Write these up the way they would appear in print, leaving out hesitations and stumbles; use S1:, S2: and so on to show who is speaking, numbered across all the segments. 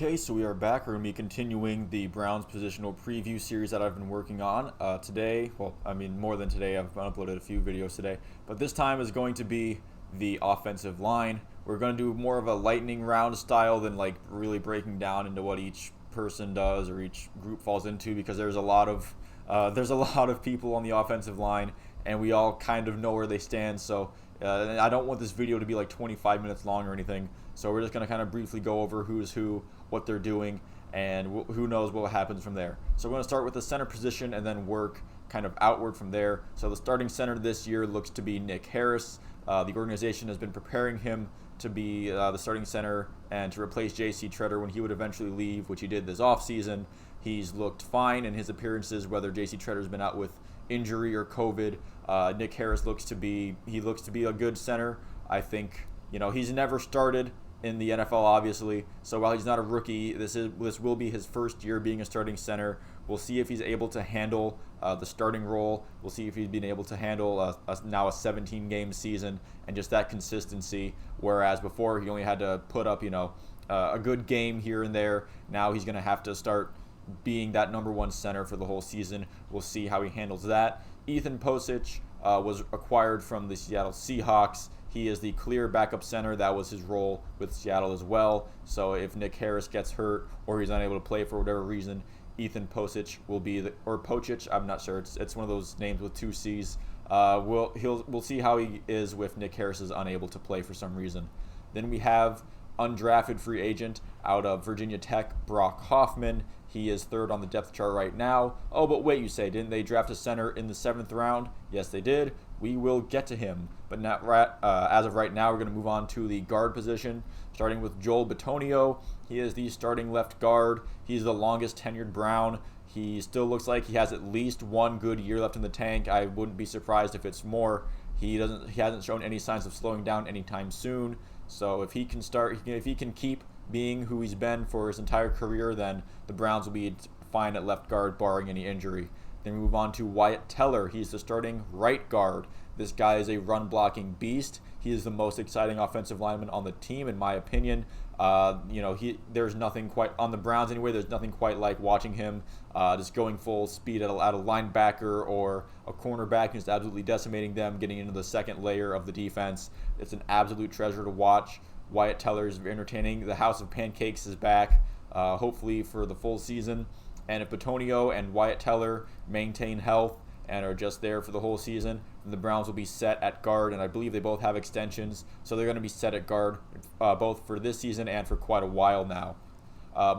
S1: Okay, so we are back. We're going to be continuing the Browns positional preview series that I've been working on. Today, more than today, I've uploaded a few videos today, but this time is going to be the offensive line. We're going to do more of a lightning round style than like really breaking down into what each person does or each group falls into, because there's a lot of people on the offensive line, and we all kind of know where they stand. So I don't want this video to be like 25 minutes long or anything. So we're just going to kind of briefly go over who's who, what they're doing, and who knows what happens from there. So we're going to start with the center position and then work kind of outward from there. So the starting center this year looks to be Nick Harris. The organization has been preparing him to be the starting center and to replace J.C. Tretter when he would eventually leave, which he did this offseason. He's looked fine in his appearances, whether J.C. Tretter's been out with injury or COVID. Nick Harris looks to be a good center. I think, he's never started in the NFL, obviously. So while he's not a rookie, this will be his first year being a starting center. We'll see if he's able to handle the starting role. We'll see if he's been able to handle now a 17-game season and just that consistency. Whereas before he only had to put up, a good game here and there. Now he's going to have to start being that number one center for the whole season. We'll see how he handles that. Ethan Pocic was acquired from the Seattle Seahawks. He is the clear backup center. That was his role with Seattle as well. So if Nick Harris gets hurt or he's unable to play for whatever reason, Ethan Pocic will be or Pocic, I'm not sure. It's one of those names with two C's. We'll see how he is with Nick Harris is unable to play for some reason. Then we have undrafted free agent out of Virginia Tech, Brock Hoffman. He is third on the depth chart right now. Oh, but wait, you say, didn't they draft a center in the 7th round? Yes, they did. We will get to him. But not as of right now, we're going to move on to the guard position, starting with Joel Bitonio. He is the starting left guard. He's the longest tenured Brown. He still looks like he has at least one good year left in the tank. I wouldn't be surprised if it's more. He hasn't shown any signs of slowing down anytime soon. So if he can keep being who he's been for his entire career, then the Browns will be fine at left guard, barring any injury. Then we move on to Wyatt Teller. He's the starting right guard. This guy is a run-blocking beast. He is the most exciting offensive lineman on the team, in my opinion. There's nothing quite on the Browns anyway. There's nothing quite like watching him just going full speed at a linebacker or a cornerback and just absolutely decimating them, getting into the second layer of the defense. It's an absolute treasure to watch. Wyatt Teller is entertaining. The House of Pancakes is back, hopefully for the full season. And if Bitonio and Wyatt Teller maintain health and are just there for the whole season, then the Browns will be set at guard, and I believe they both have extensions, so they're going to be set at guard both for this season and for quite a while now.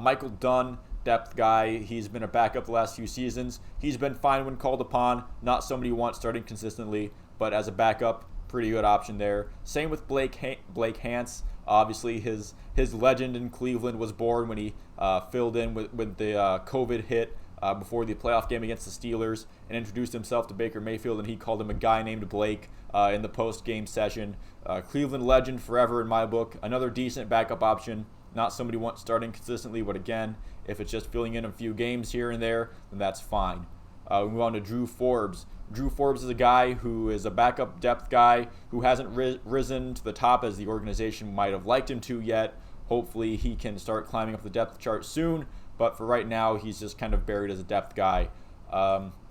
S1: Michael Dunn, depth guy. He's been a backup the last few seasons. He's been fine when called upon. Not somebody you want starting consistently, but as a backup, pretty good option there. Same with Blake Hance. Obviously, his legend in Cleveland was born when he filled in when the COVID hit before the playoff game against the Steelers and introduced himself to Baker Mayfield, and he called him a guy named Blake in the post-game session. Cleveland legend forever in my book. Another decent backup option. Not somebody who wants starting consistently, but again, if it's just filling in a few games here and there, then that's fine. We move on to Drew Forbes. Drew Forbes is a guy who is a backup depth guy who hasn't risen to the top as the organization might have liked him to yet. Hopefully he can start climbing up the depth chart soon, but for right now he's just kind of buried as a depth guy.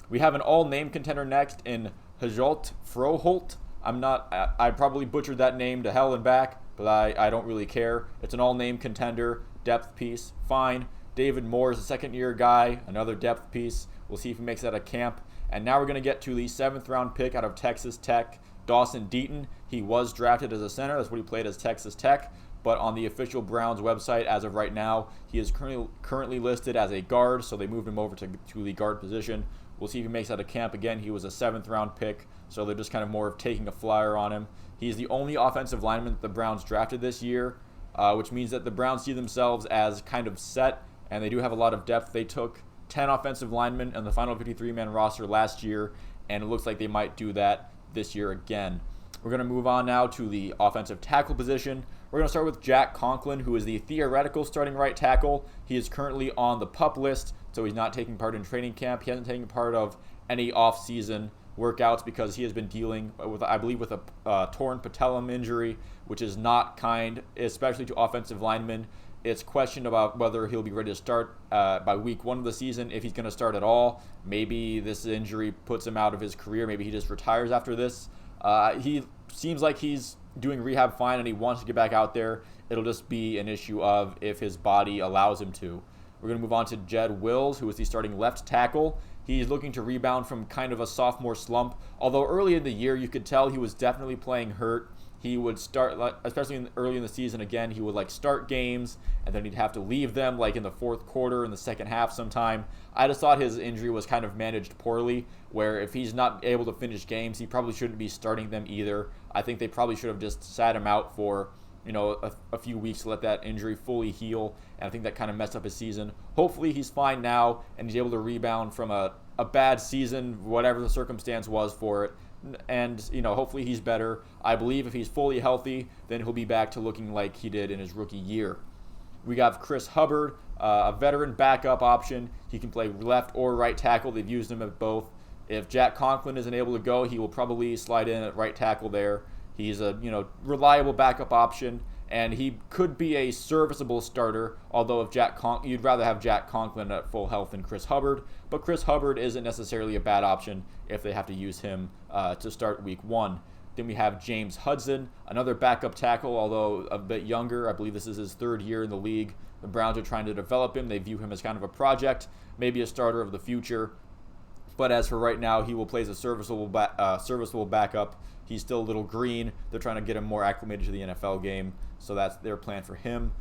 S1: We have an all-name contender next in Hjalte Froholt. I probably butchered that name to hell and back, but I don't really care. It's an all-name contender, depth piece, fine. David Moore is a second-year guy, another depth piece. We'll see if he makes that a camp. And now we're going to get to the 7th-round pick out of Texas Tech, Dawson Deaton. He was drafted as a center. That's what he played as Texas Tech. But on the official Browns website, as of right now, he is currently listed as a guard, so they moved him over to the guard position. We'll see if he makes that a camp. Again, he was a 7th-round pick, so they're just kind of more of taking a flyer on him. He's the only offensive lineman that the Browns drafted this year, which means that the Browns see themselves as kind of set, and they do have a lot of depth. They took 10 offensive linemen on the final 53-man roster last year, and it looks like they might do that this year again. We're going to move on now to the offensive tackle position. We're going to start with Jack Conklin, who is the theoretical starting right tackle. He is currently on the PUP list, so he's not taking part in training camp. He hasn't taken part of any off-season workouts because he has been dealing with, I believe, with a torn patellum injury, which is not kind, especially to offensive linemen. It's questioned about whether he'll be ready to start by week 1 of the season, if he's going to start at all. Maybe this injury puts him out of his career. Maybe he just retires after this. He seems like he's doing rehab fine and he wants to get back out there. It'll just be an issue of if his body allows him to. We're going to move on to Jed Wills, who is the starting left tackle. He's looking to rebound from kind of a sophomore slump. Although early in the year, you could tell he was definitely playing hurt. He would start, especially early in the season, again, he would start games and then he'd have to leave them in the fourth quarter, in the second half sometime. I just thought his injury was kind of managed poorly, where if he's not able to finish games, he probably shouldn't be starting them either. I think they probably should have just sat him out for a few weeks to let that injury fully heal, and I think that kind of messed up his season. Hopefully he's fine now and he's able to rebound from a bad season, whatever the circumstance was for it, and hopefully he's better. I believe if he's fully healthy, then he'll be back to looking like he did in his rookie year. We got Chris Hubbard, a veteran backup option. He can play left or right tackle. They've used him at both. If Jack Conklin isn't able to go, he will probably slide in at right tackle there. He's a reliable backup option, and he could be a serviceable starter, although if you'd rather have Jack Conklin at full health than Chris Hubbard, but Chris Hubbard isn't necessarily a bad option if they have to use him to start week 1. Then we have James Hudson, another backup tackle, although a bit younger. I believe this is his 3rd year in the league. The Browns are trying to develop him. They view him as kind of a project, maybe a starter of the future. But as for right now, he will play as a serviceable backup. He's still a little green. They're trying to get him more acclimated to the NFL game, so that's their plan for him.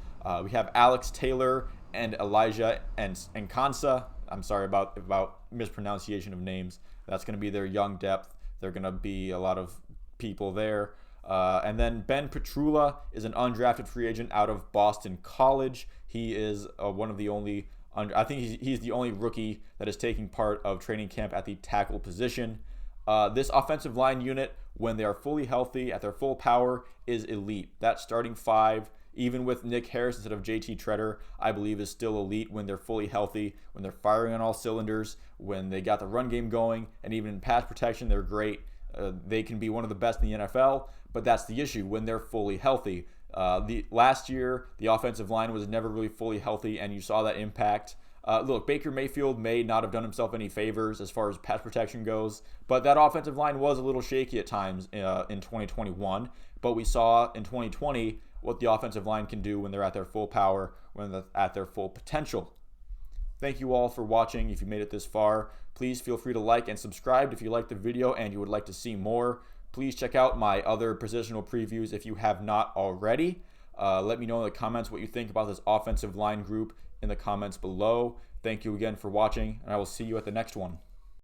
S1: We have Alex Taylor and Elijah and Kansa. I'm sorry about mispronunciation of names. That's going to be their young depth. They're going to be a lot of people there. And then Ben Petrula is an undrafted free agent out of Boston College. He is one of the only I think he's the only rookie that is taking part of training camp at the tackle position. This offensive line unit, when they are fully healthy at their full power, is elite. That starting 5, even with Nick Harris instead of JT Treader, I believe is still elite when they're fully healthy, when they're firing on all cylinders, when they got the run game going, and even in pass protection, they're great. They can be one of the best in the NFL, but that's the issue when they're fully healthy. Last year, the offensive line was never really fully healthy, and you saw that impact. Look, Baker Mayfield may not have done himself any favors as far as pass protection goes, but that offensive line was a little shaky at times in 2021. But we saw in 2020 what the offensive line can do when they're at their full power, when they're at their full potential. Thank you all for watching. If you made it this far, please feel free to like and subscribe if you liked the video and you would like to see more. Please check out my other positional previews if you have not already. Let me know in the comments what you think about this offensive line group in the comments below. Thank you again for watching, and I will see you at the next one.